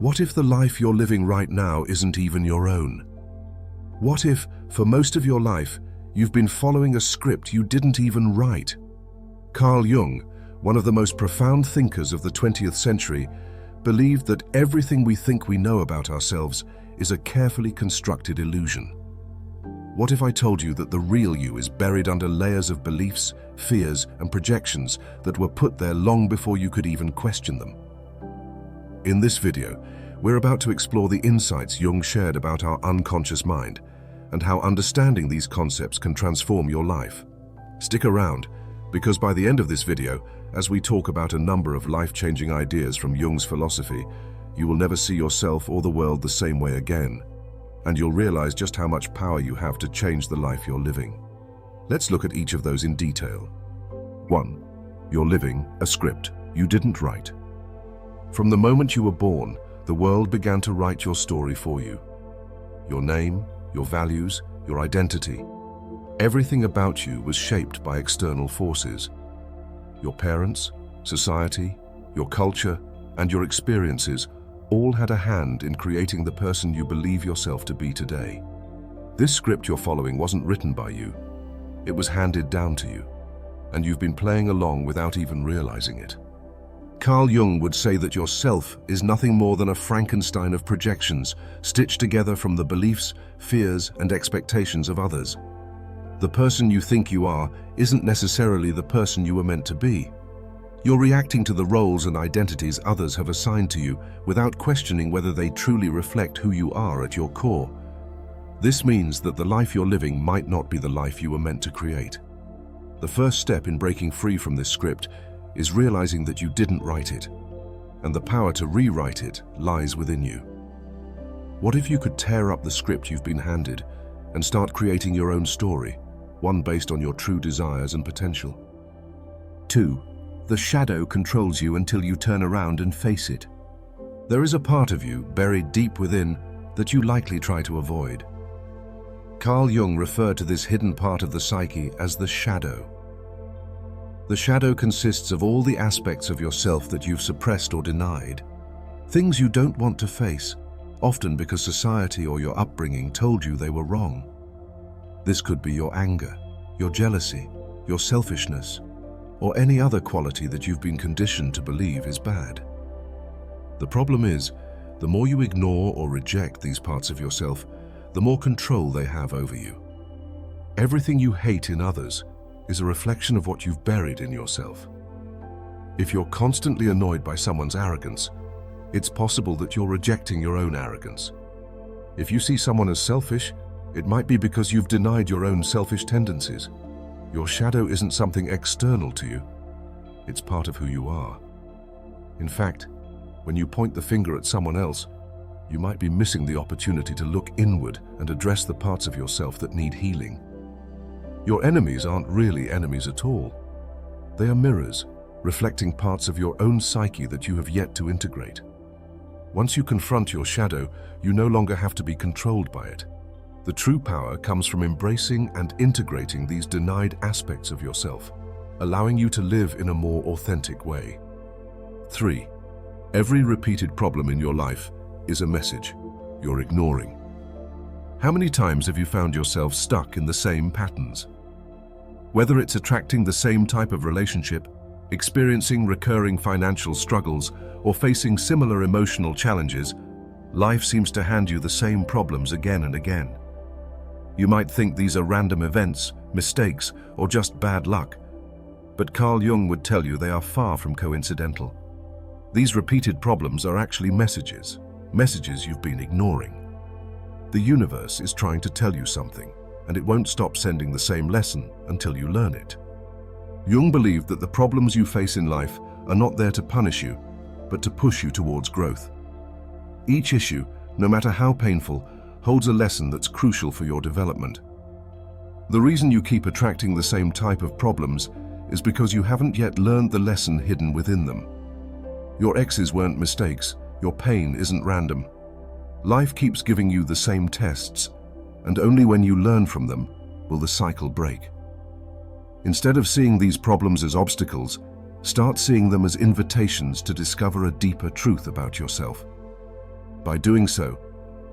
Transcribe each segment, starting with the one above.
What if the life you're living right now isn't even your own? What if, for most of your life, you've been following a script you didn't even write? Carl Jung, one of the most profound thinkers of the 20th century, believed that everything we think we know about ourselves is a carefully constructed illusion. What if I told you that the real you is buried under layers of beliefs, fears, and projections that were put there long before you could even question them? In this video, we're about to explore the insights Jung shared about our unconscious mind and how understanding these concepts can transform your life. Stick around, because by the end of this video, as we talk about a number of life-changing ideas from Jung's philosophy, you will never see yourself or the world the same way again, and you'll realize just how much power you have to change the life you're living. Let's look at each of those in detail. 1. You're living a script you didn't write. From the moment you were born, the world began to write your story for you. Your name, your values, your identity. Everything about you was shaped by external forces. Your parents, society, your culture, and your experiences all had a hand in creating the person you believe yourself to be today. This script you're following wasn't written by you. It was handed down to you, and you've been playing along without even realizing it. Carl Jung would say that your self is nothing more than a Frankenstein of projections stitched together from the beliefs, fears, and expectations of others. The person you think you are isn't necessarily the person you were meant to be. You're reacting to the roles and identities others have assigned to you without questioning whether they truly reflect who you are at your core. This means that the life you're living might not be the life you were meant to create. The first step in breaking free from this script is realizing that you didn't write it, and the power to rewrite it lies within you. What if you could tear up the script you've been handed and start creating your own story, one based on your true desires and potential? 2. The shadow controls you until you turn around and face it. There is a part of you buried deep within that you likely try to avoid. Carl Jung referred to this hidden part of the psyche as the shadow. The shadow consists of all the aspects of yourself that you've suppressed or denied. Things you don't want to face, often because society or your upbringing told you they were wrong. This could be your anger, your jealousy, your selfishness, or any other quality that you've been conditioned to believe is bad. The problem is, the more you ignore or reject these parts of yourself, the more control they have over you. Everything you hate in others is a reflection of what you've buried in yourself. If you're constantly annoyed by someone's arrogance, it's possible that you're rejecting your own arrogance. If you see someone as selfish, it might be because you've denied your own selfish tendencies. Your shadow isn't something external to you. It's part of who you are. In fact, when you point the finger at someone else, you might be missing the opportunity to look inward and address the parts of yourself that need healing. Your enemies aren't really enemies at all. They are mirrors, reflecting parts of your own psyche that you have yet to integrate. Once you confront your shadow, you no longer have to be controlled by it. The true power comes from embracing and integrating these denied aspects of yourself, allowing you to live in a more authentic way. 3. Every repeated problem in your life is a message you're ignoring. How many times have you found yourself stuck in the same patterns? Whether it's attracting the same type of relationship, experiencing recurring financial struggles, or facing similar emotional challenges, life seems to hand you the same problems again and again. You might think these are random events, mistakes, or just bad luck, but Carl Jung would tell you they are far from coincidental. These repeated problems are actually messages you've been ignoring. The universe is trying to tell you something, and it won't stop sending the same lesson until you learn it. Jung believed that the problems you face in life are not there to punish you, but to push you towards growth. Each issue, no matter how painful, holds a lesson that's crucial for your development. The reason you keep attracting the same type of problems is because you haven't yet learned the lesson hidden within them. Your exes weren't mistakes, your pain isn't random. Life keeps giving you the same tests, and only when you learn from them will the cycle break. Instead of seeing these problems as obstacles, start seeing them as invitations to discover a deeper truth about yourself. By doing so,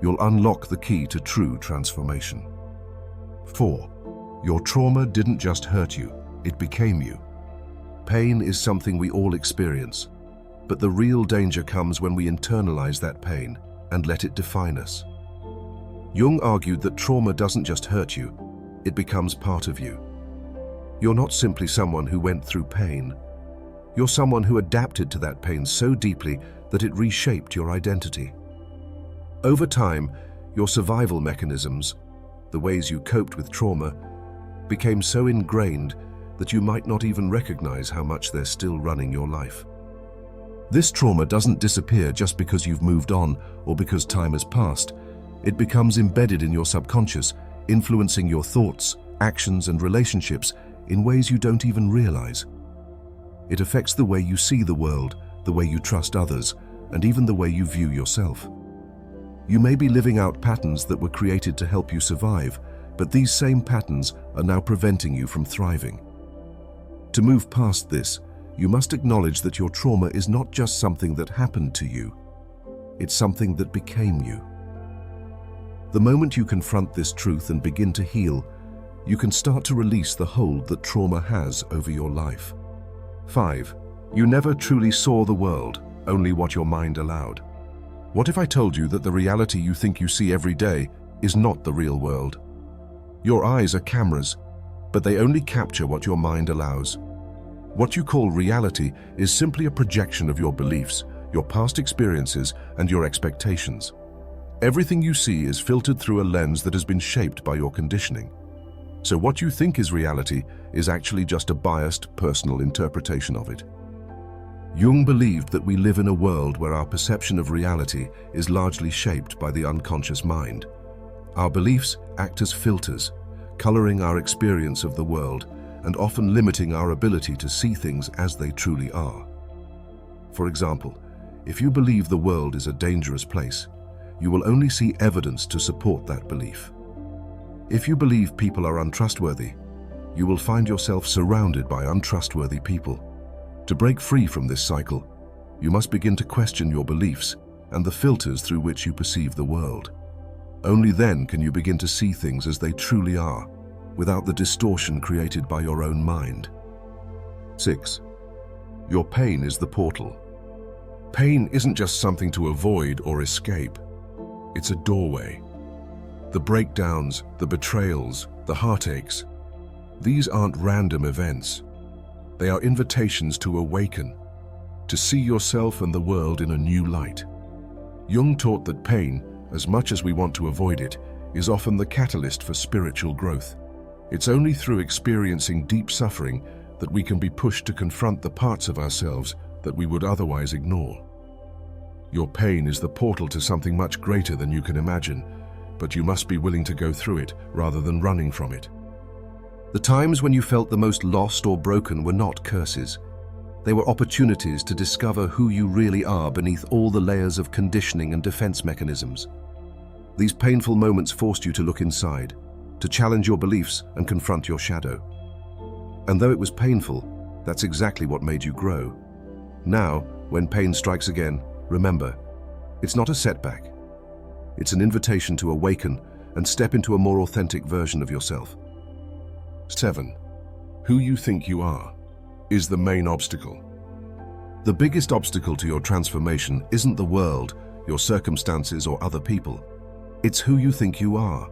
you'll unlock the key to true transformation. 4. Your trauma didn't just hurt you, it became you. Pain is something we all experience, but the real danger comes when we internalize that pain and let it define us. Jung argued that trauma doesn't just hurt you, it becomes part of you. You're not simply someone who went through pain. You're someone who adapted to that pain so deeply that it reshaped your identity. Over time, your survival mechanisms, the ways you coped with trauma, became so ingrained that you might not even recognize how much they're still running your life. This trauma doesn't disappear just because you've moved on or because time has passed. It becomes embedded in your subconscious, influencing your thoughts, actions, and relationships in ways you don't even realize. It affects the way you see the world, the way you trust others, and even the way you view yourself. You may be living out patterns that were created to help you survive, but these same patterns are now preventing you from thriving. To move past this, you must acknowledge that your trauma is not just something that happened to you. It's something that became you. The moment you confront this truth and begin to heal, you can start to release the hold that trauma has over your life. 5. You never truly saw the world, only what your mind allowed. What if I told you that the reality you think you see every day is not the real world? Your eyes are cameras, but they only capture what your mind allows. What you call reality is simply a projection of your beliefs, your past experiences, and your expectations. Everything you see is filtered through a lens that has been shaped by your conditioning. So what you think is reality is actually just a biased, personal interpretation of it. Jung believed that we live in a world where our perception of reality is largely shaped by the unconscious mind. Our beliefs act as filters, coloring our experience of the world and often limiting our ability to see things as they truly are. For example, if you believe the world is a dangerous place, you will only see evidence to support that belief. If you believe people are untrustworthy, you will find yourself surrounded by untrustworthy people. To break free from this cycle, you must begin to question your beliefs and the filters through which you perceive the world. Only then can you begin to see things as they truly are, without the distortion created by your own mind. 6. Your pain is the portal. Pain isn't just something to avoid or escape. It's a doorway. The breakdowns, the betrayals, the heartaches, these aren't random events. They are invitations to awaken, to see yourself and the world in a new light. Jung taught that pain, as much as we want to avoid it, is often the catalyst for spiritual growth. It's only through experiencing deep suffering that we can be pushed to confront the parts of ourselves that we would otherwise ignore. Your pain is the portal to something much greater than you can imagine, but you must be willing to go through it rather than running from it. The times when you felt the most lost or broken were not curses. They were opportunities to discover who you really are beneath all the layers of conditioning and defense mechanisms. These painful moments forced you to look inside, to challenge your beliefs and confront your shadow. And though it was painful, that's exactly what made you grow. Now, when pain strikes again, remember, it's not a setback. It's an invitation to awaken and step into a more authentic version of yourself. 7. Who you think you are is the main obstacle. The biggest obstacle to your transformation isn't the world, your circumstances, or other people. It's who you think you are.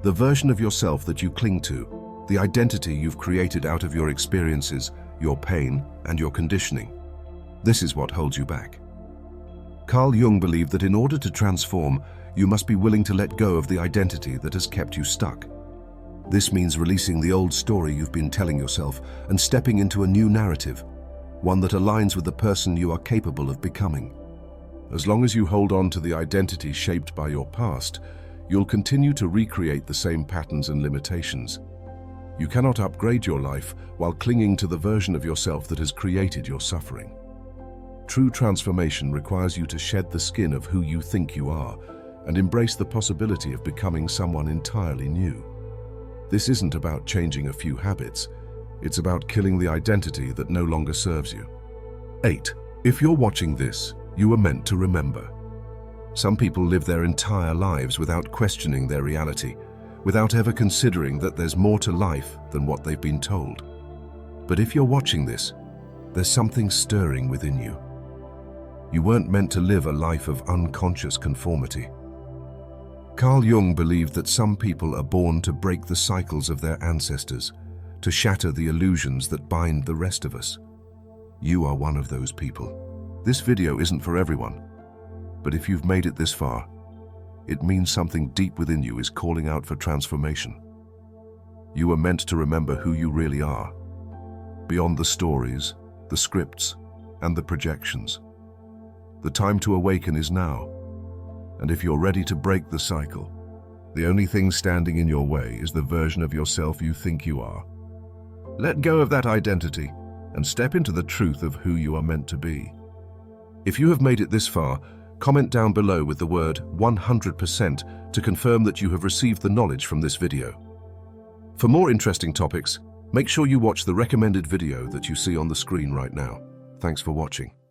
The version of yourself that you cling to, the identity you've created out of your experiences, your pain, and your conditioning. This is what holds you back. Carl Jung believed that in order to transform, you must be willing to let go of the identity that has kept you stuck. This means releasing the old story you've been telling yourself and stepping into a new narrative, one that aligns with the person you are capable of becoming. As long as you hold on to the identity shaped by your past, you'll continue to recreate the same patterns and limitations. You cannot upgrade your life while clinging to the version of yourself that has created your suffering. True transformation requires you to shed the skin of who you think you are and embrace the possibility of becoming someone entirely new. This isn't about changing a few habits. It's about killing the identity that no longer serves you. 8. If you're watching this, you were meant to remember. Some people live their entire lives without questioning their reality, without ever considering that there's more to life than what they've been told. But if you're watching this, there's something stirring within you. You weren't meant to live a life of unconscious conformity. Carl Jung believed that some people are born to break the cycles of their ancestors, to shatter the illusions that bind the rest of us. You are one of those people. This video isn't for everyone, but if you've made it this far, it means something deep within you is calling out for transformation. You are meant to remember who you really are, beyond the stories, the scripts, and the projections. The time to awaken is now, and if you're ready to break the cycle, the only thing standing in your way is the version of yourself you think you are. Let go of that identity and step into the truth of who you are meant to be. If you have made it this far, comment down below with the word 100% to confirm that you have received the knowledge from this video. For more interesting topics, make sure you watch the recommended video that you see on the screen right now. Thanks for watching.